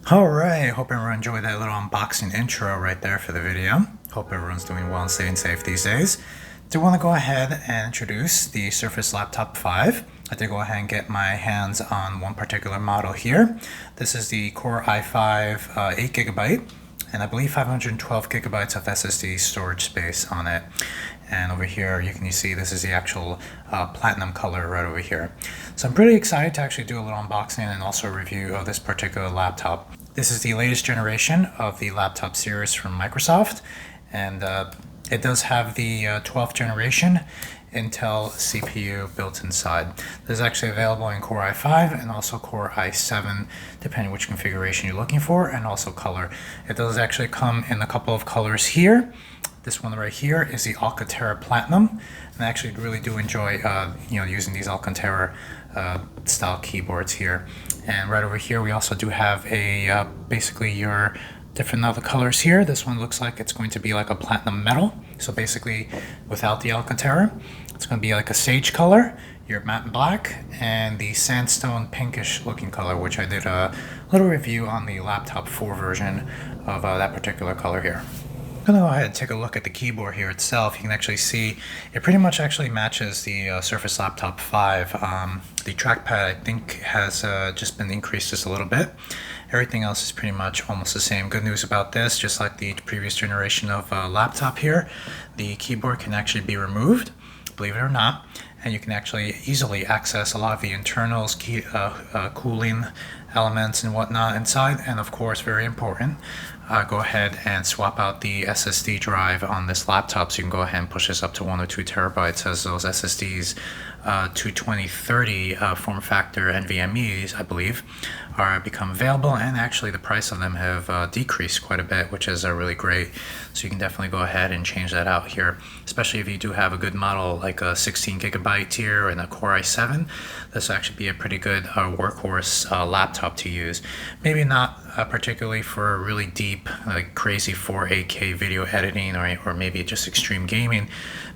Alright, hope everyone enjoyed that little unboxing intro right there for the video. Hope everyone's doing well and staying safe these days. Do want to go ahead and introduce the Surface Laptop 5. I did go ahead and get my hands on one particular model here. This is the Core i5 8GB, and I believe 512 gigabytes of SSD storage space on it. And over here you can see this is the actual platinum color right over here. So I'm pretty excited to actually do a little unboxing and also a review of this particular laptop. This is the latest generation of the laptop series from Microsoft, and it does have the 12th generation Intel CPU built inside. This is actually available in Core i5 and also Core i7, depending which configuration you're looking for, and also color. It does actually come in a couple of colors here. This one right here is the Alcantara Platinum, and I actually really do enjoy using these Alcantara style keyboards here. And right over here we also do have a basically your different other colors here. This one looks like it's going to be like a platinum metal, so basically without the Alcantara it's going to be like a sage color, your matte black, and the sandstone pinkish looking color, which I did a little review on the laptop 4 version of that particular color here. I'm going to go ahead and take a look at the keyboard here itself. You can actually see it pretty much actually matches the Surface Laptop 5. The trackpad I think has just been increased just a little bit. Everything else is pretty much almost the same. Good news about this, just like the previous generation of laptop here, the keyboard can actually be removed, believe it or not, and you can actually easily access a lot of the internals, cooling elements and whatnot inside. And of course, very important, go ahead and swap out the SSD drive on this laptop, so you can go ahead and push this up to 1 or 2 terabytes, as those SSDs 22030 form factor NVMe's, I believe, are become available, and actually the price of them have decreased quite a bit, which is really great. So you can definitely go ahead and change that out here, especially if you do have a good model like a 16 gigabyte tier and a Core i7. This will actually be a pretty good workhorse laptop to use. Maybe not particularly for really deep, like crazy 4K video editing, or maybe just extreme gaming,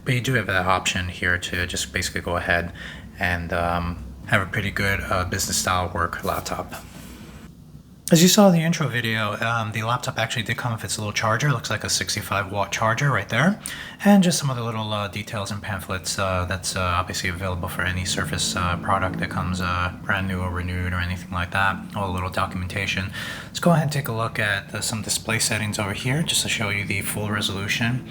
but you do have that option here to just basically go ahead and have a pretty good business style work laptop. As you saw in the intro video, the laptop actually did come with its little charger. It looks like a 65-watt charger right there, and just some other little details and pamphlets that's obviously available for any Surface product that comes brand new or renewed or anything like that. All a little documentation. Let's go ahead and take a look at some display settings over here, just to show you the full resolution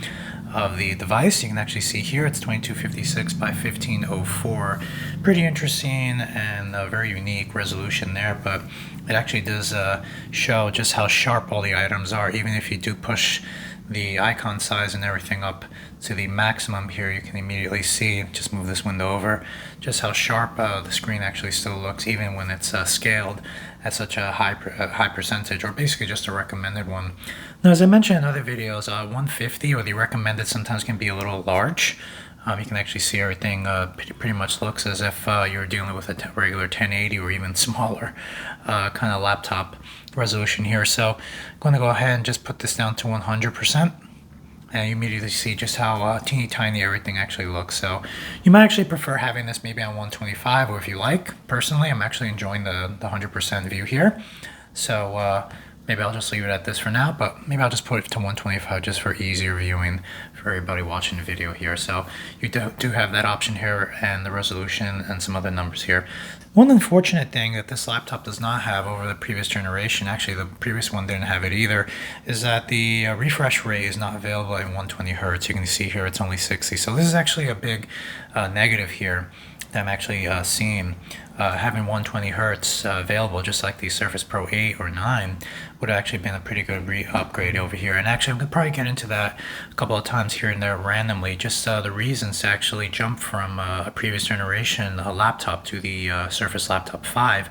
of the device. You can actually see here it's 2256 by 1504. Pretty interesting and very unique resolution there, but it actually does show just how sharp all the items are. Even if you do push the icon size and everything up to the maximum here, you can immediately see, just move this window over, just how sharp the screen actually still looks, even when it's scaled at such a high percentage, or basically just a recommended one. Now, as I mentioned in other videos, 150 or the recommended sometimes can be a little large. You can actually see everything pretty much looks as if you're dealing with a regular 1080 or even smaller kind of laptop resolution here. So I'm going to go ahead and just put this down to 100%. And you immediately see just how teeny tiny everything actually looks. So you might actually prefer having this maybe on 125, or if you like. Personally, I'm actually enjoying the 100% view here. So maybe I'll just leave it at this for now, but maybe I'll just put it to 125 just for easier viewing for everybody watching the video here. So you do have that option here, and the resolution and some other numbers here. One unfortunate thing that this laptop does not have over the previous generation, actually the previous one didn't have it either, is that the refresh rate is not available in 120 Hertz. You can see here it's only 60. So this is actually a big negative here that I'm actually seeing. Having 120 Hertz available, just like the Surface Pro 8 or 9, would have actually been a pretty good upgrade over here. And actually, I'm going to probably get into that a couple of times here and there randomly, just the reasons to actually jump from a previous generation laptop to the Surface Laptop 5,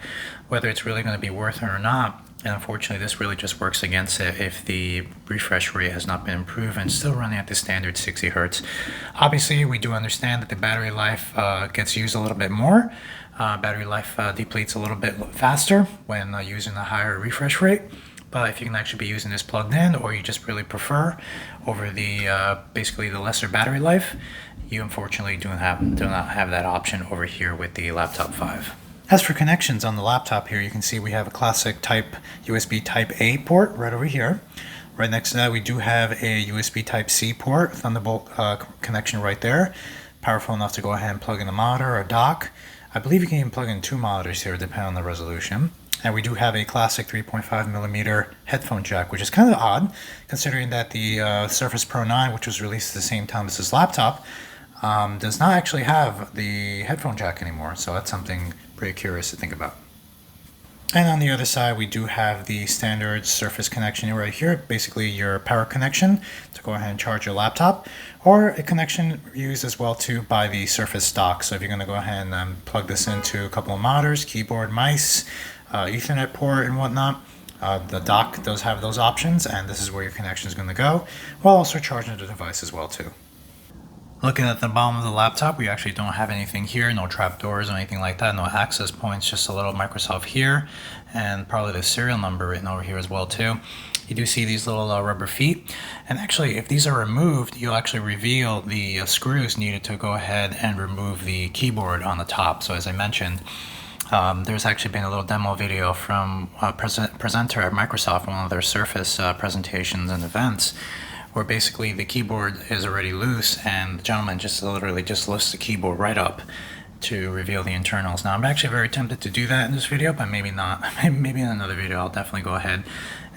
whether it's really going to be worth it or not. And unfortunately, this really just works against it if the refresh rate has not been improved and still running at the standard 60 Hertz. Obviously, we do understand that the battery life gets used a little bit more. Battery life depletes a little bit faster when using a higher refresh rate. But if you can actually be using this plugged in, or you just really prefer over the basically the lesser battery life, you unfortunately do not have that option over here with the Laptop 5. As for connections on the laptop here, you can see we have a classic type USB Type A port right over here. Right next to that, we do have a USB Type C port, Thunderbolt connection right there. Powerful enough to go ahead and plug in a monitor or dock. I believe you can even plug in 2 monitors here, depending on the resolution. And we do have a classic 3.5mm headphone jack, which is kind of odd, considering that the Surface Pro 9, which was released at the same time as this laptop, does not actually have the headphone jack anymore. So that's something pretty curious to think about. And on the other side, we do have the standard Surface connection right here, basically your power connection to go ahead and charge your laptop, or a connection used as well too by the Surface dock. So if you're going to go ahead and plug this into a couple of monitors, keyboard, mice, Ethernet port and whatnot, the dock does have those options, and this is where your connection is going to go, while also charging the device as well too. Looking at the bottom of the laptop, we actually don't have anything here, no trapdoors or anything like that, no access points, just a little Microsoft here, and probably the serial number written over here as well too. You do see these little rubber feet, and actually if these are removed, you'll actually reveal the screws needed to go ahead and remove the keyboard on the top. So as I mentioned, there's actually been a little demo video from a presenter at Microsoft, one of their Surface presentations and events, where basically the keyboard is already loose and the gentleman just literally just lifts the keyboard right up to reveal the internals. Now I'm actually very tempted to do that in this video, but maybe not. Maybe in another video I'll definitely go ahead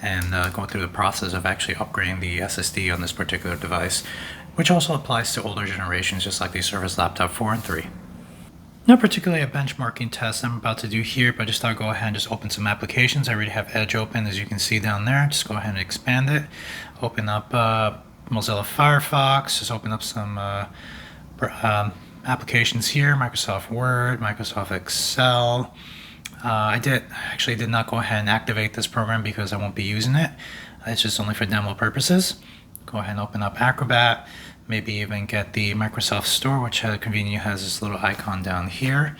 and go through the process of actually upgrading the SSD on this particular device, which also applies to older generations just like the Surface Laptop 4 and 3. Not particularly a benchmarking test I'm about to do here, but I just thought I'd go ahead and just open some applications. I already have Edge open, as you can see down there. Just go ahead and expand it. Open up Mozilla Firefox. Just open up some applications here. Microsoft Word, Microsoft Excel. I actually did not go ahead and activate this program because I won't be using it. It's just only for demo purposes. Go ahead and open up Acrobat. Maybe even get the Microsoft Store, which conveniently has this little icon down here,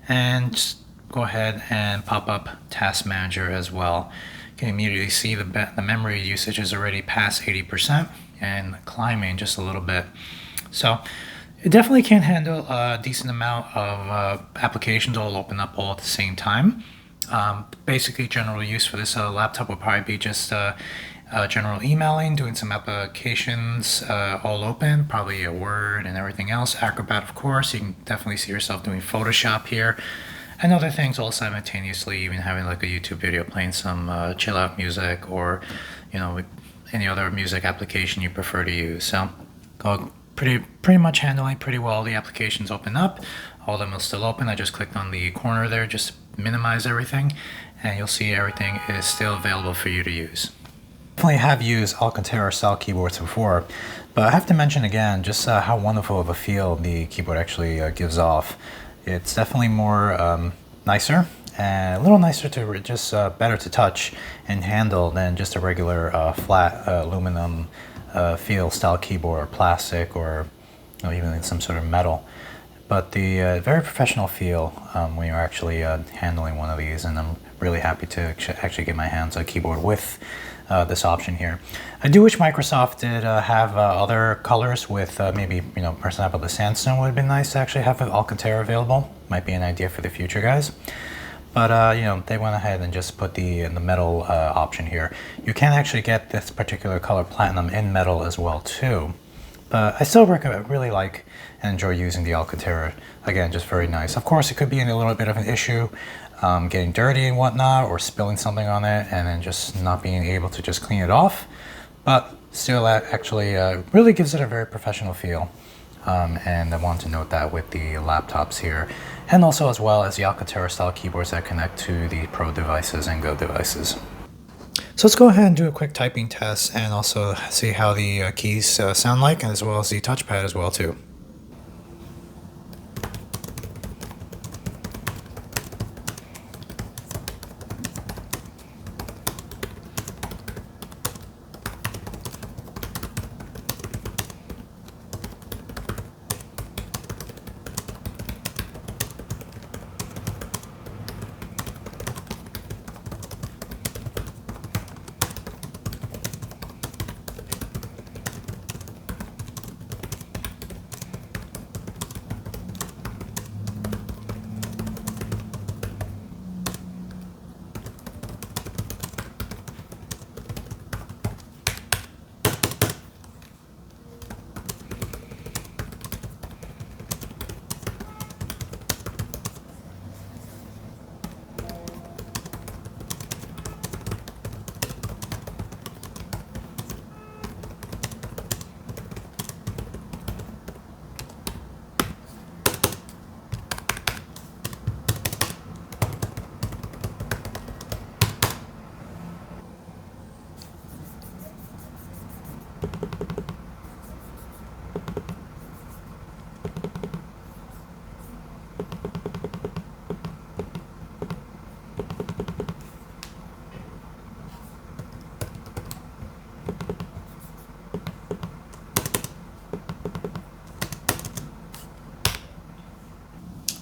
and just go ahead and pop up Task Manager as well. You can immediately see the memory usage is already past 80% and climbing just a little bit. So it definitely can handle a decent amount of applications all open up all at the same time. Basically, general use for this laptop will probably be just general emailing, doing some applications all open, probably a Word and everything else. Acrobat, of course, you can definitely see yourself doing Photoshop here and other things all simultaneously, even having like a YouTube video playing some chill out music, or any other music application you prefer to use. So pretty much handling pretty well. The applications open up, all of them are still open. I just clicked on the corner there just to minimize everything, and you'll see everything is still available for you to use. Definitely have used Alcantara style keyboards before, but I have to mention again just how wonderful of a feel the keyboard actually gives off. It's definitely more nicer, and a little nicer to just better to touch and handle than just a regular flat aluminum feel style keyboard, or plastic, or even some sort of metal. But the very professional feel when you're actually handling one of these, and I'm really happy to actually get my hands on a keyboard with this option here. I do wish Microsoft did have other colors with maybe, for example, the sandstone would have been nice to actually have Alcantara available. Might be an idea for the future, guys. But they went ahead and just put the metal option here. You can actually get this particular color platinum in metal as well too. But I still really like and enjoy using the Alcantara. Again, just very nice. Of course, it could be a little bit of an issue getting dirty and whatnot, or spilling something on it and then just not being able to just clean it off. But still, that actually really gives it a very professional feel. And I want to note that with the laptops here, and also as well as the Alcantara style keyboards that connect to the Pro devices and Go devices. So let's go ahead and do a quick typing test and also see how the keys sound like, and as well as the touchpad as well too.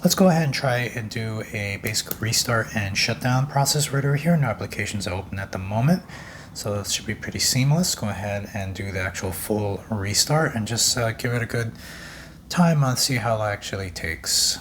Let's go ahead and try and do a basic restart and shutdown process right over here. No applications are open at the moment, so this should be pretty seamless. Go ahead and do the actual full restart and just give it a good time on see how it actually takes.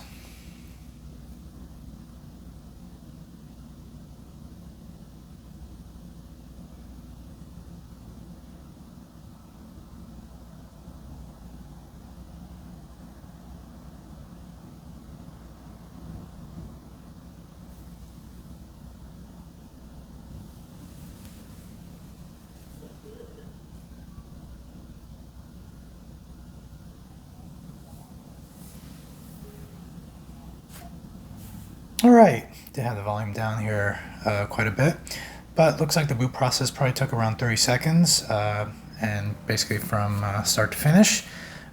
Alright, they have the volume down here quite a bit, but looks like the boot process probably took around 30 seconds, and basically from start to finish,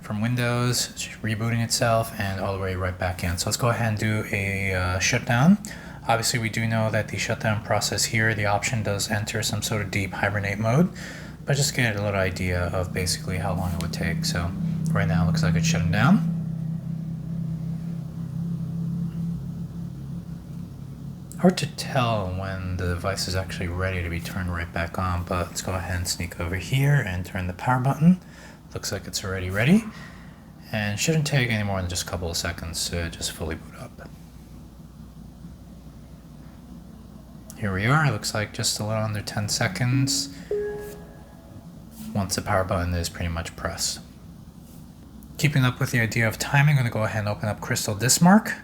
from Windows, rebooting itself, and all the way right back in. So let's go ahead and do a shutdown. Obviously we do know that the shutdown process here, the option does enter some sort of deep hibernate mode, but just get a little idea of basically how long it would take. So right now it looks like it's shutting down. Hard to tell when the device is actually ready to be turned right back on, but let's go ahead and sneak over here and turn the power button. Looks like it's already ready, and shouldn't take any more than just a couple of seconds to just fully boot up. Here we are, it looks like just a little under 10 seconds once the power button is pretty much pressed. Keeping up with the idea of timing, I'm going to go ahead and open up Crystal Disk Mark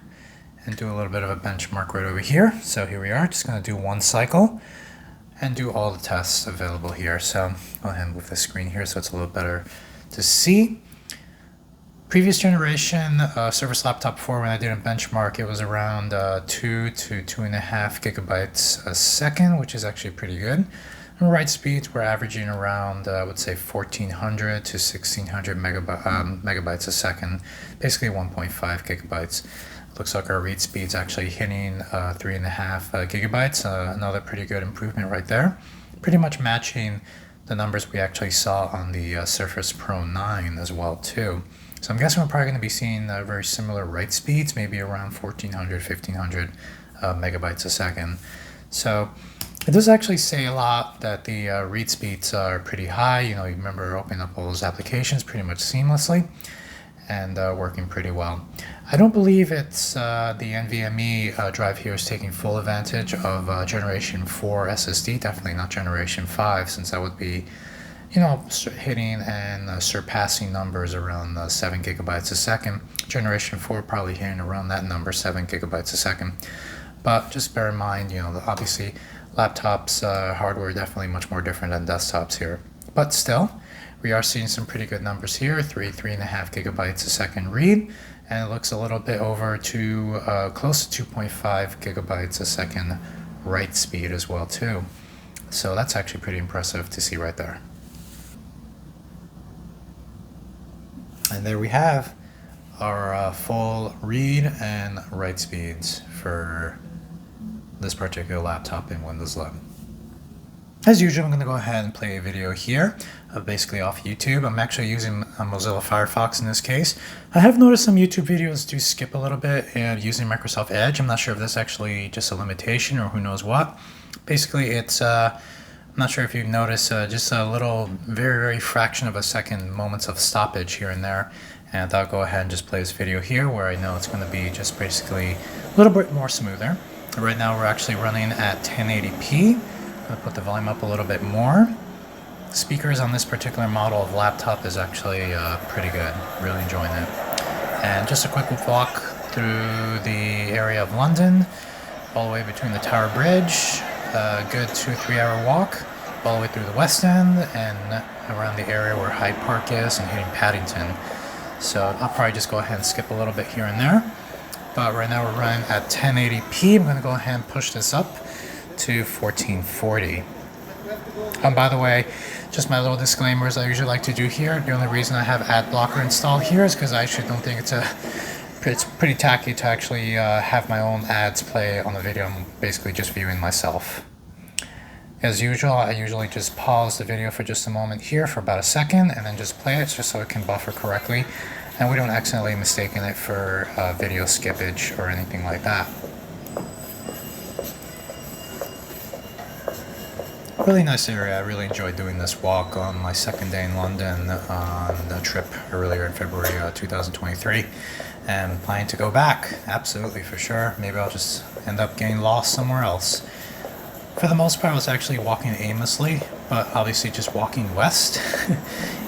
and do a little bit of a benchmark right over here. So here we are, just going to do one cycle and do all the tests available here. So go ahead and move the screen here so it's a little better to see. Previous generation Surface Laptop 4, when I did a benchmark, it was around 2 to 2.5 gigabytes a second, which is actually pretty good. And write speeds were averaging around, I would say 1400 to 1600 megabytes a second, basically 1.5 gigabytes. Looks like our read speed's actually hitting 3.5 gigabytes, another pretty good improvement right there. Pretty much matching the numbers we actually saw on the Surface Pro 9 as well too. So I'm guessing we're probably going to be seeing very similar write speeds, maybe around 1400, 1500 megabytes a second. So it does actually say a lot that the read speeds are pretty high. You know, you remember opening up all those applications pretty much seamlessly and working pretty well. I don't believe it's the NVMe drive here is taking full advantage of Generation 4 SSD, definitely not Generation 5, since that would be, you know, hitting and surpassing numbers around 7 gigabytes a second. Generation 4 probably hitting around that number, 7 gigabytes a second. But just bear in mind, you know, obviously laptops hardware definitely much more different than desktops here. But still, we are seeing some pretty good numbers here, 3.5 gigabytes a second read, and it looks a little bit over to close to 2.5 gigabytes a second write speed as well too. So that's actually pretty impressive to see right there. And there we have our full read and write speeds for this particular laptop in Windows 11. As usual, I'm going to go ahead and play a video here, basically off YouTube. I'm actually using Mozilla Firefox in this case. I have noticed some YouTube videos do skip a little bit and using Microsoft Edge. I'm not sure if that's actually just a limitation or who knows what. Basically, it's, I'm not sure if you've noticed, just a little, very fraction of a second moments of stoppage here and there. And I'll go ahead and just play this video here where I know it's going to be just basically a little bit more smoother. Right now we're actually running at 1080p. I'm going to put the volume up a little bit more. Speakers on this particular model of laptop is actually pretty good. Really enjoying it. And just a quick walk through the area of London, all the way between the Tower Bridge, a good 2-3 hour walk, all the way through the West End and around the area where Hyde Park is and hitting Paddington. So I'll probably just go ahead and skip a little bit here and there. But right now we're running at 1080p. I'm going to go ahead and push this up to 1440. By the way, just my little disclaimers I usually like to do here. The only reason I have ad blocker installed here is because I actually don't think it's pretty tacky to actually have my own ads play on the video. I'm basically just viewing myself. As usual, I usually just pause the video for just a moment here for about a second and then just play it just so it can buffer correctly and we don't accidentally mistake it for video skippage or anything like that. Really nice area. I really enjoyed doing this walk on my second day in London on the trip earlier in February 2023 and planning to go back. Absolutely, for sure. Maybe I'll just end up getting lost somewhere else. For the most part, I was actually walking aimlessly, but obviously just walking west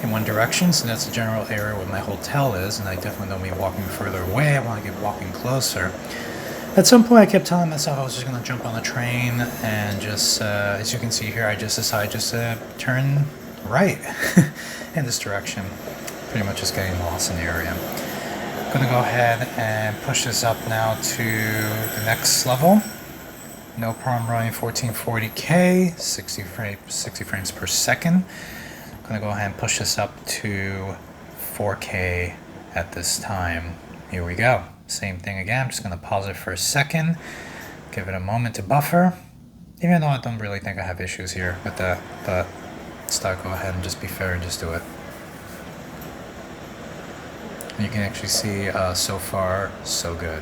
in one direction, so that's the general area where my hotel is, and I definitely don't mean walking further away. I want to get walking closer. At some point, I kept telling myself I was just going to jump on the train and just, as you can see here, I just decided just to turn right in this direction. Pretty much just getting lost in the area. I'm going to go ahead and push this up now to the next level. No problem running 1440K, 60 frames per second. I'm going to go ahead and push this up to 4K at this time. Here we go. Same thing again. I'm just going to pause it for a second, give it a moment to buffer. Even though I don't really think I have issues here with that, but let's go ahead and just be fair and just do it. And you can actually see so far, so good.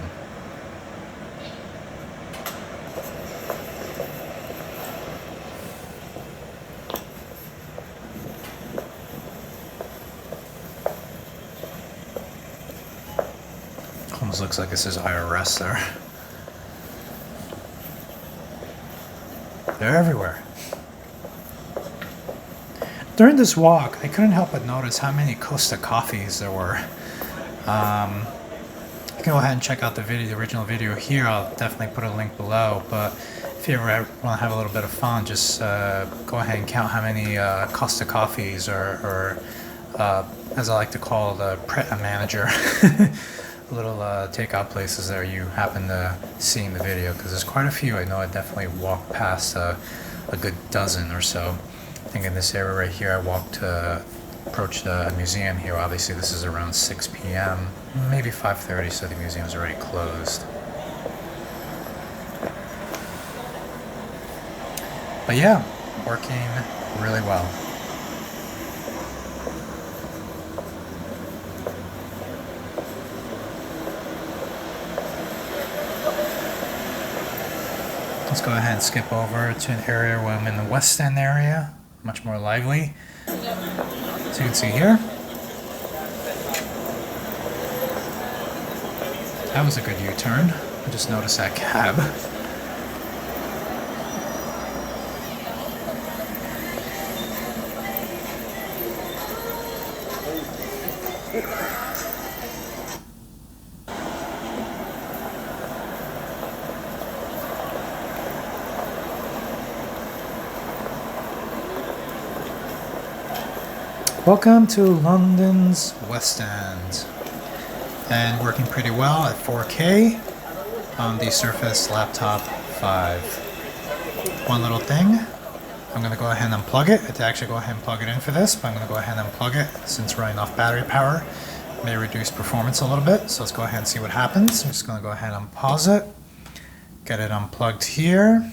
Almost looks like this is IRS there. They're everywhere. During this walk, I couldn't help but notice how many Costa coffees there were. You can go ahead and check out the original video here. I'll definitely put a link below. But if you ever want to have a little bit of fun, just go ahead and count how many Costa coffees, or as I like to call the Pret a manager. Little takeout places there you happen to see in the video, because there's quite a few. I know I definitely walked past a good dozen or so. I think in this area right here I walked to approach the museum here. Obviously this is around 6 p.m. maybe 5:30, so the museum's already closed. But yeah, working really well. Let's go ahead and skip over to an area where I'm in the West End area, much more lively. So you can see here. That was a good U-turn. I just noticed that cab. Welcome to London's West End, and working pretty well at 4K on the Surface Laptop 5. One little thing, I'm going to go ahead and unplug it. I had to actually go ahead and plug it in for this, but I'm going to go ahead and unplug it since running off battery power. May reduce performance a little bit, so let's go ahead and see what happens. I'm just going to go ahead and unpause it, get it unplugged here,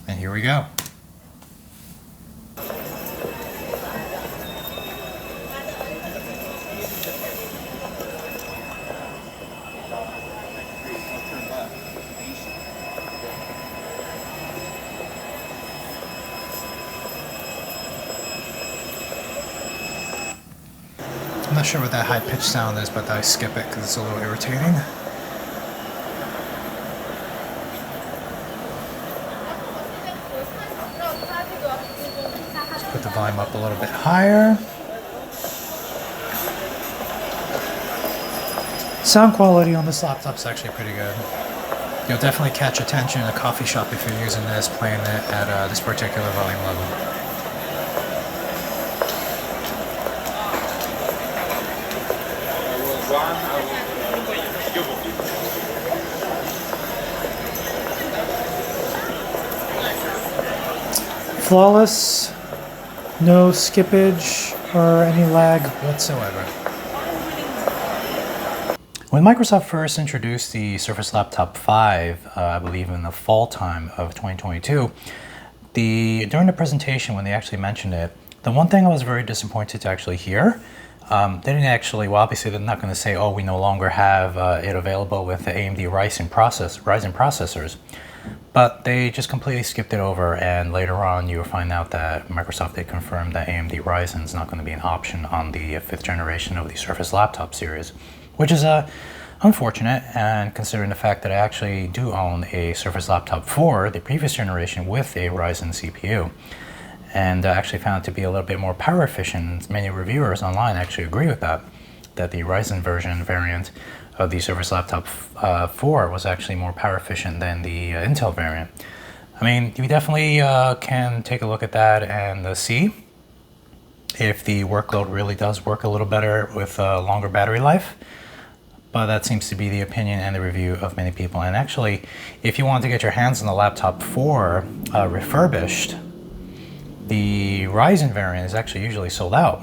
and here we go. I'm not sure what that high-pitched sound is, but I skip it because it's a little irritating. Let's put the volume up a little bit higher. Sound quality on this laptop is actually pretty good. You'll definitely catch attention in a coffee shop if you're using this, playing it at this particular volume level. flawless, no skippage or any lag whatsoever. When Microsoft first introduced the Surface Laptop 5, I believe in the fall time of 2022, during the presentation when they actually mentioned it, the one thing I was very disappointed to actually hear, they didn't actually, well obviously they're not going to say, oh, we no longer have it available with the AMD Ryzen processors, but they just completely skipped it over, and later on you will find out that Microsoft did confirm that AMD Ryzen is not going to be an option on the 5th generation of the Surface Laptop series, which is unfortunate, and considering the fact that I actually do own a Surface Laptop 4, the previous generation, with a Ryzen CPU, and I actually found it to be a little bit more power efficient. Many reviewers online actually agree with that the Ryzen variant of the Surface Laptop 4 was actually more power efficient than the Intel variant. I mean, you definitely can take a look at that and see if the workload really does work a little better with longer battery life. But that seems to be the opinion and the review of many people. And actually, if you want to get your hands on the Laptop 4 refurbished, the Ryzen variant is actually usually sold out.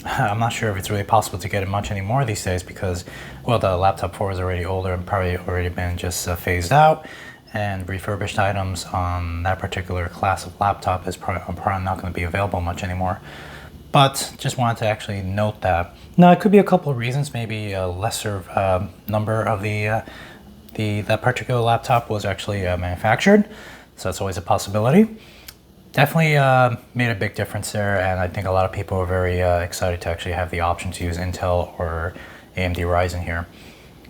I'm not sure if it's really possible to get it much anymore these days because, well, the Laptop 4 is already older and probably already been just phased out, and refurbished items on that particular class of laptop is probably not going to be available much anymore. But just wanted to actually note that. Now, it could be a couple of reasons. Maybe a lesser number of that particular laptop was actually manufactured, so that's always a possibility. Definitely made a big difference there, and I think a lot of people are very excited to actually have the option to use Intel or AMD Ryzen here.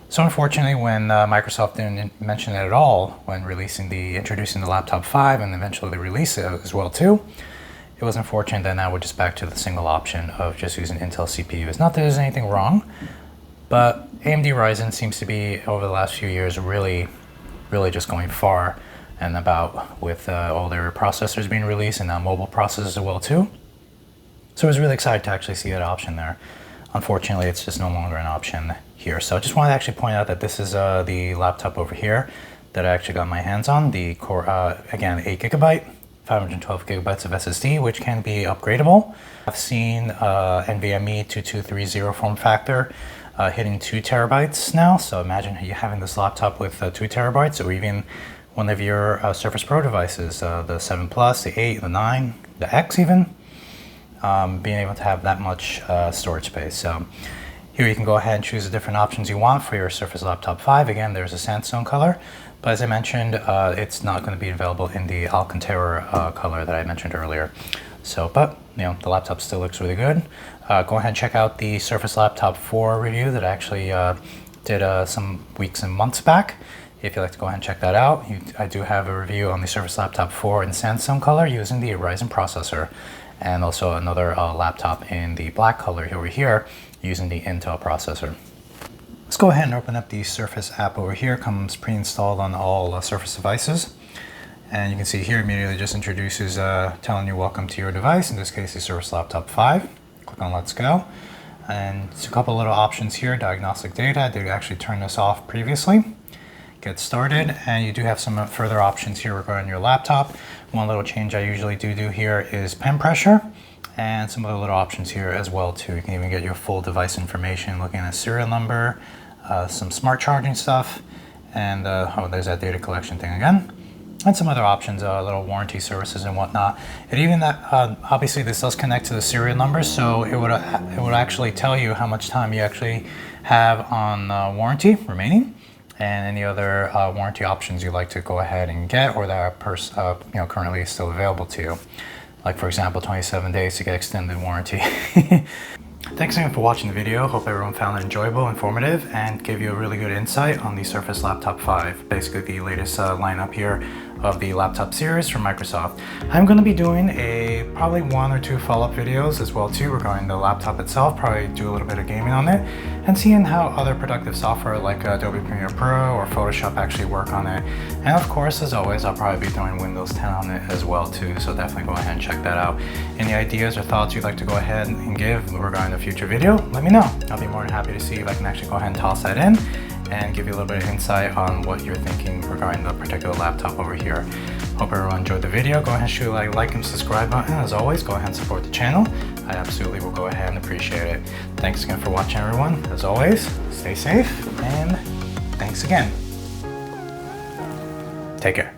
So unfortunately, when Microsoft didn't mention it at all when introducing the Laptop 5 and eventually they released it as well too, it was unfortunate that now we're just back to the single option of just using Intel CPUs. Not that there's anything wrong, but AMD Ryzen seems to be, over the last few years, really just going far and about with all their processors being released, and now mobile processors as well too. So I was really excited to actually see that option there. Unfortunately, it's just no longer an option here. So I just wanted to actually point out that this is the laptop over here that I actually got my hands on. The Core, again, 8GB, 512 gigabytes of SSD, which can be upgradable. I've seen NVMe 2230 form factor hitting 2 terabytes now. So imagine you having this laptop with 2 terabytes, or even one of your Surface Pro devices, the 7 Plus, the 8, the 9, the X even, being able to have that much storage space. So here you can go ahead and choose the different options you want for your Surface Laptop 5. Again, there's a sandstone color, but as I mentioned, it's not going to be available in the Alcantara color that I mentioned earlier. So, but you know, the laptop still looks really good. Go ahead and check out the Surface Laptop 4 review that I actually did some weeks and months back. If you'd like to go ahead and check that out, I do have a review on the Surface Laptop 4 in sandstone color using the Ryzen processor, and also another laptop in the black color over here using the Intel processor. Let's go ahead and open up the Surface app over here. It comes pre-installed on all Surface devices. And you can see here immediately just introduces telling you welcome to your device, in this case the Surface Laptop 5. Click on Let's Go. And it's a couple little options here, diagnostic data. I did actually turn this off previously. Get started, and you do have some further options here regarding your laptop. One little change I usually do here is pen pressure, and some other little options here as well too. You can even get your full device information, looking at serial number, some smart charging stuff, and oh, there's that data collection thing again, and some other options, little warranty services and whatnot. And even that, obviously this does connect to the serial numbers, so it would actually tell you how much time you actually have on warranty remaining, and any other warranty options you'd like to go ahead and get, or that are currently still available to you. Like for example, 27 days to get extended warranty. Thanks again for watching the video. Hope everyone found it enjoyable, informative, and gave you a really good insight on the Surface Laptop 5, basically the latest lineup here of the laptop series from Microsoft. I'm going to be doing probably 1 or 2 follow-up videos as well too regarding the laptop itself, probably do a little bit of gaming on it, and seeing how other productive software like Adobe Premiere Pro or Photoshop actually work on it. And of course, as always, I'll probably be throwing Windows 10 on it as well too, so definitely go ahead and check that out. Any ideas or thoughts you'd like to go ahead and give regarding a future video, let me know. I'll be more than happy to see if I can actually go ahead and toss that in and give you a little bit of insight on what you're thinking regarding the particular laptop over here. Hope everyone enjoyed the video. Go ahead and shoot a like and subscribe button. As always, go ahead and support the channel. I absolutely will go ahead and appreciate it. Thanks again for watching, everyone. As always, stay safe and thanks again. Take care.